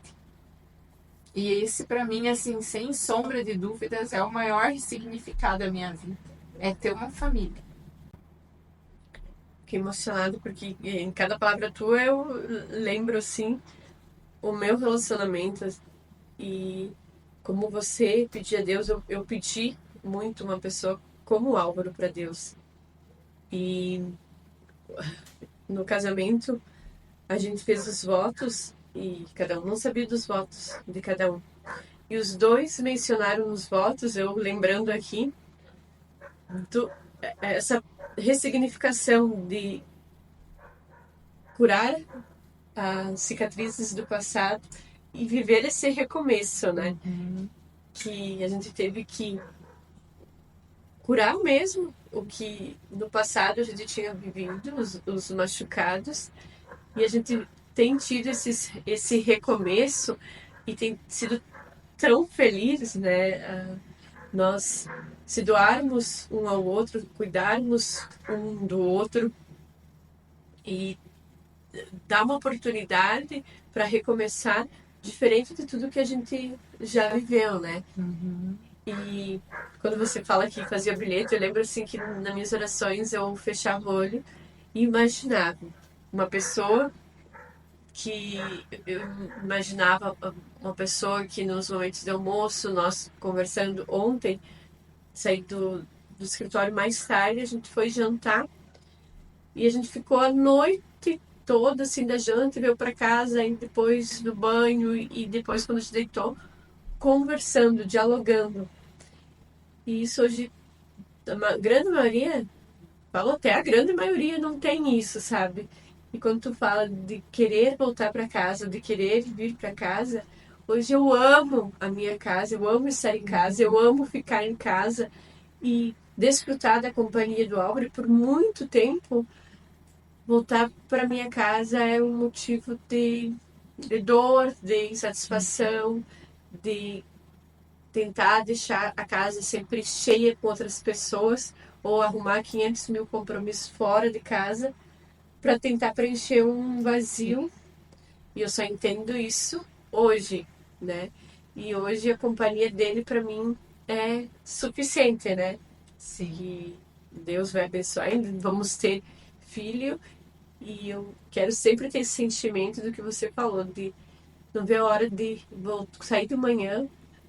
E esse, para mim, assim, sem sombra de dúvidas, é o maior significado da minha vida. É ter uma família. Fiquei emocionado porque em cada palavra tua eu lembro, assim, o meu relacionamento e como você pedia a Deus, eu pedi muito uma pessoa como o Álvaro para Deus. E no casamento a gente fez os votos e cada um não sabia dos votos de cada um. E os dois mencionaram nos votos, eu lembrando aqui, do, essa ressignificação de curar as cicatrizes do passado e viver esse recomeço, né? Uhum. Que a gente teve que curar mesmo o que no passado a gente tinha vivido, os machucados, e a gente tem tido esse recomeço e tem sido tão feliz, né? Nós se doarmos um ao outro, cuidarmos um do outro e dar uma oportunidade para recomeçar diferente de tudo que a gente já viveu, né? Uhum. E quando você fala que fazia bilhete, eu lembro assim que nas minhas orações eu fechava o olho e imaginava uma pessoa que eu imaginava uma pessoa que nos momentos de almoço, nós conversando ontem, saí do escritório mais tarde, a gente foi jantar e a gente ficou a noite toda assim da janta, veio para casa e depois do banho e depois quando a gente deitou, conversando, dialogando. E isso hoje, a grande maioria, falo até a grande maioria não tem isso, sabe? E quando tu fala de querer voltar para casa, de querer vir para casa, hoje eu amo a minha casa, eu amo estar em casa, eu amo ficar em casa e desfrutar da companhia do Álvaro. Por muito tempo, voltar para minha casa é um motivo de dor, de insatisfação, de tentar deixar a casa sempre cheia com outras pessoas ou arrumar 500 mil compromissos fora de casa para tentar preencher um vazio. E eu só entendo isso hoje, né? E hoje a companhia dele para mim é suficiente, né? Sim. Que Deus vai abençoar, ainda vamos ter filho e eu quero sempre ter esse sentimento do que você falou, de não ver a hora de sair de manhã,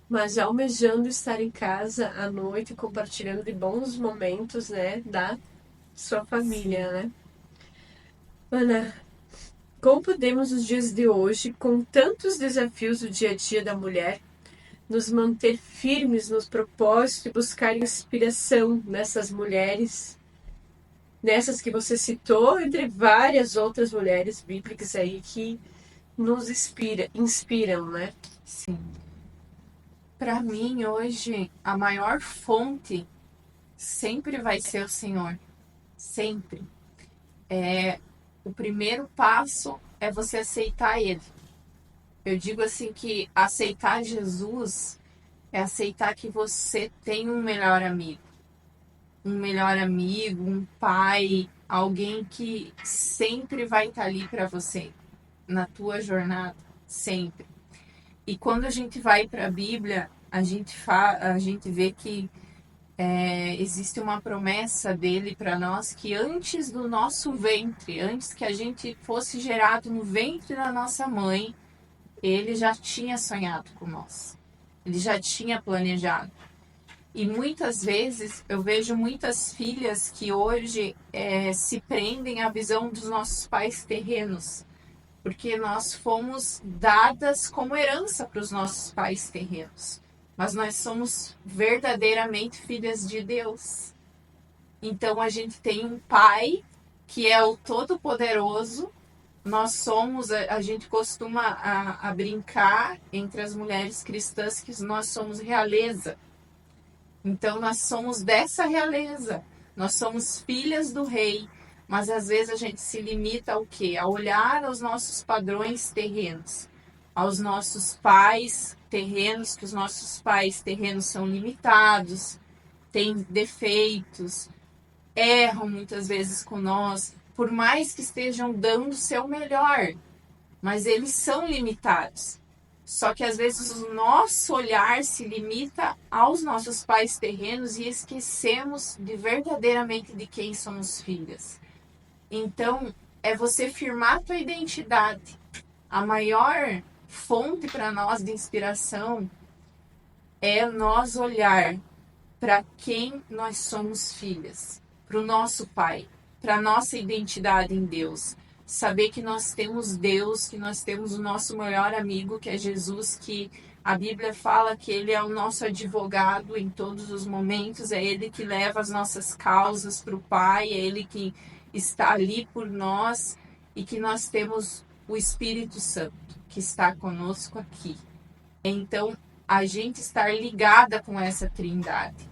mas almejando estar em casa à noite, compartilhando de bons momentos, né, da sua família, Sim. né? Ana, como podemos nos dias de hoje, com tantos desafios do dia a dia da mulher, nos manter firmes nos propósitos e buscar inspiração nessas mulheres, nessas que você citou, entre várias outras mulheres bíblicas aí que nos inspiram, né? Sim. Para mim, hoje, a maior fonte sempre vai ser o Senhor. Sempre. O primeiro passo é você aceitar Ele. Eu digo assim que aceitar Jesus é aceitar que você tem um melhor amigo. Um melhor amigo, um pai, alguém que sempre vai estar ali para você na tua jornada, sempre. E quando a gente vai para a Bíblia, a gente vê que existe uma promessa dele para nós que antes do nosso ventre, antes que a gente fosse gerado no ventre da nossa mãe, ele já tinha sonhado com nós. Ele já tinha planejado. E muitas vezes eu vejo muitas filhas que hoje se prendem à visão dos nossos pais terrenos, porque nós fomos dadas como herança para os nossos pais terrenos. Mas nós somos verdadeiramente filhas de Deus. Então a gente tem um pai que é o Todo-Poderoso. Nós somos, a gente costuma a brincar entre as mulheres cristãs que nós somos realeza. Então nós somos dessa realeza. Nós somos filhas do rei. Mas às vezes a gente se limita ao quê? A olhar aos nossos padrões terrenos, aos nossos pais terrenos, que os nossos pais terrenos são limitados, têm defeitos, erram muitas vezes com nós, por mais que estejam dando o seu melhor, mas eles são limitados. Só que às vezes o nosso olhar se limita aos nossos pais terrenos e esquecemos de verdadeiramente de quem somos filhas. Então, é você firmar a tua identidade. A maior fonte para nós de inspiração é nós olhar para quem nós somos filhas, para o nosso Pai, para a nossa identidade em Deus. Saber que nós temos Deus, que nós temos o nosso melhor amigo, que é Jesus, que A Bíblia fala que Ele é o nosso advogado em todos os momentos, é Ele que leva as nossas causas para o Pai, é Ele que está ali por nós e que nós temos o Espírito Santo que está conosco aqui. Então, a gente estar ligada com essa trindade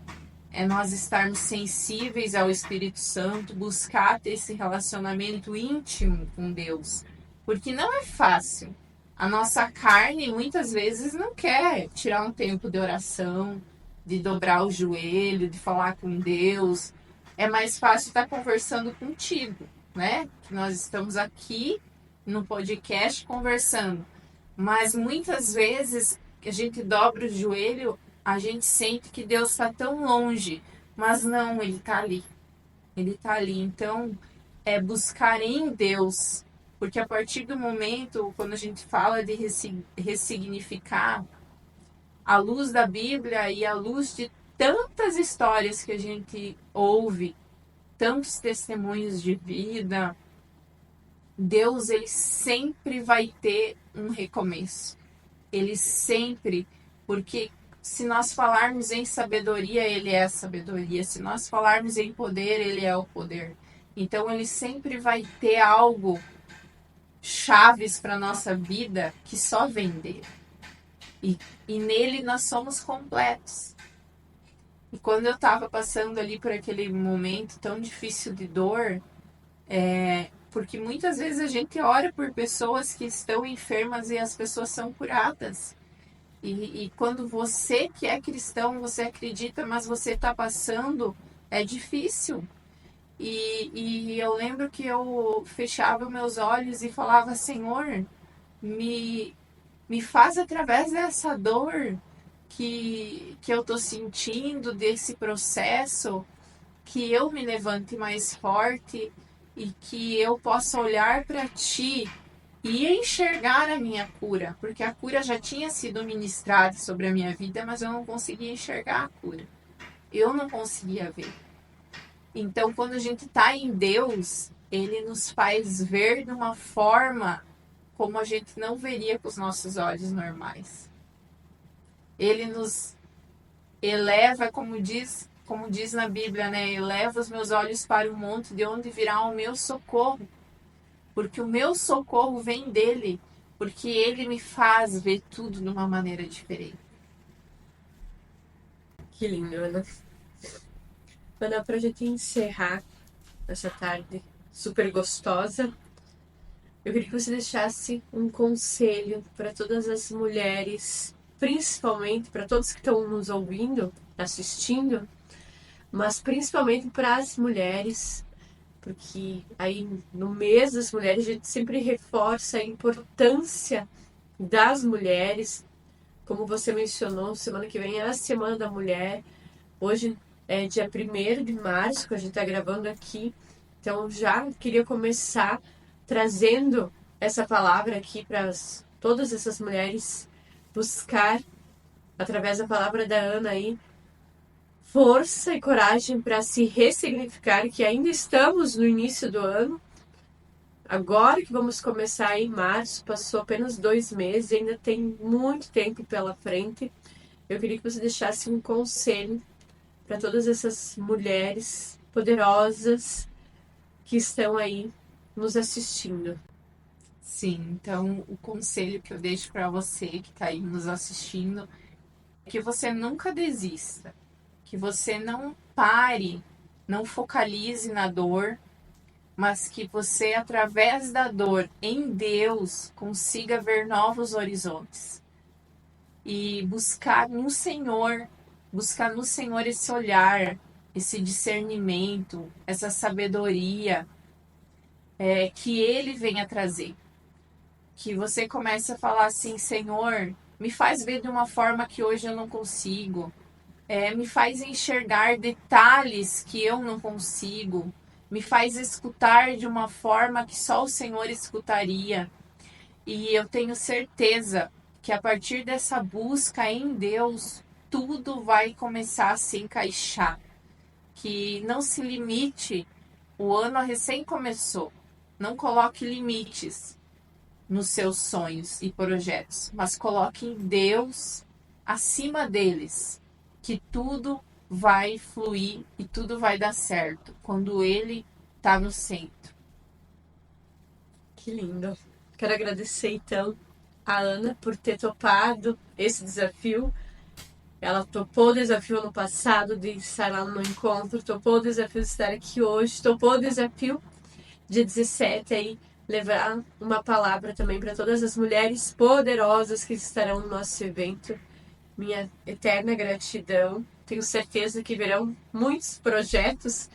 é nós estarmos sensíveis ao Espírito Santo, buscar ter esse relacionamento íntimo com Deus. Porque não é fácil. A nossa carne muitas vezes não quer tirar um tempo de oração, de dobrar o joelho, de falar com Deus. É mais fácil estar conversando contigo, né? Que nós estamos aqui no podcast conversando. Mas muitas vezes que a gente dobra o joelho, a gente sente que Deus está tão longe, mas não, Ele está ali. Ele está ali. Então, é buscar em Deus, porque a partir do momento, quando a gente fala de ressignificar, à luz da Bíblia e à luz de tantas histórias que a gente ouve, tantos testemunhos de vida, Deus, ele sempre vai ter um recomeço. Ele sempre, porque se nós falarmos em sabedoria, ele é a sabedoria. Se nós falarmos em poder, ele é o poder. Então, ele sempre vai ter algo, chaves para nossa vida, que só vem dele. E nele nós somos completos. E quando eu estava passando ali por aquele momento tão difícil de dor, porque muitas vezes a gente ora por pessoas que estão enfermas e as pessoas são curadas. E quando você que é cristão, você acredita, mas você está passando, é difícil. E eu lembro que eu fechava meus olhos e falava, Senhor, me faz através dessa dor que eu estou sentindo, desse processo, que eu me levante mais forte e que eu possa olhar para Ti e enxergar a minha cura, porque a cura já tinha sido ministrada sobre a minha vida, mas eu não conseguia enxergar a cura. Eu não conseguia ver. Então, quando a gente está em Deus, Ele nos faz ver de uma forma como a gente não veria com os nossos olhos normais. Ele nos eleva, como diz na Bíblia, né? Eleva os meus olhos para o monte, de onde virá o meu socorro. Porque o meu socorro vem dele, porque ele me faz ver tudo de uma maneira diferente. Que lindo, Ana. Ana, pra gente encerrar essa tarde super gostosa, eu queria que você deixasse um conselho para todas as mulheres, principalmente para todos que estão nos ouvindo, assistindo, mas principalmente para as mulheres, porque aí no mês das mulheres a gente sempre reforça a importância das mulheres. Como você mencionou, semana que vem é a Semana da Mulher. Hoje é dia 1º de março, que a gente está gravando aqui. Então já queria começar trazendo essa palavra aqui para todas essas mulheres buscar, através da palavra da Ana aí, força e coragem para se ressignificar, que ainda estamos no início do ano. Agora que vamos começar em março, passou apenas 2 meses, ainda tem muito tempo pela frente. Eu queria que você deixasse um conselho para todas essas mulheres poderosas que estão aí nos assistindo. Sim, então o conselho que eu deixo para você que está aí nos assistindo é que você nunca desista, que você não pare, não focalize na dor, mas que você, através da dor em Deus, consiga ver novos horizontes. E buscar no Senhor esse olhar, esse discernimento, essa sabedoria que Ele venha trazer. Que você comece a falar assim, Senhor, me faz ver de uma forma que hoje eu não consigo. Me faz enxergar detalhes que eu não consigo. Me faz escutar de uma forma que só o Senhor escutaria. E eu tenho certeza que a partir dessa busca em Deus, tudo vai começar a se encaixar. Que não se limite, o ano recém começou. Não coloque limites. nos seus sonhos e projetos, mas coloquem Deus acima deles, que tudo vai fluir e tudo vai dar certo quando Ele está no centro. Que lindo. Quero agradecer, então, a Ana por ter topado esse desafio. Ela topou o desafio no passado de estar lá no encontro, topou o desafio de estar aqui hoje, topou o desafio dia 17 aí, levar uma palavra também para todas as mulheres poderosas que estarão no nosso evento. Minha eterna gratidão. Tenho certeza que virão muitos projetos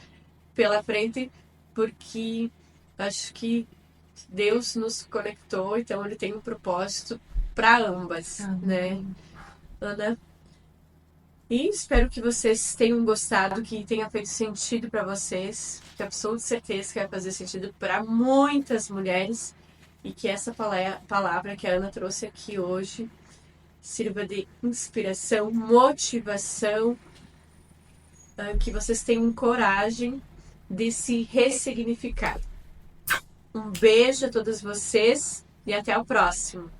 pela frente, porque acho que Deus nos conectou, então Ele tem um propósito para ambas, né, Ana? E espero que vocês tenham gostado, que tenha feito sentido para vocês. Tenho absoluta certeza que vai fazer sentido para muitas mulheres. E que essa palavra que a Ana trouxe aqui hoje sirva de inspiração, motivação, que vocês tenham coragem de se ressignificar. Um beijo a todas vocês e até o próximo.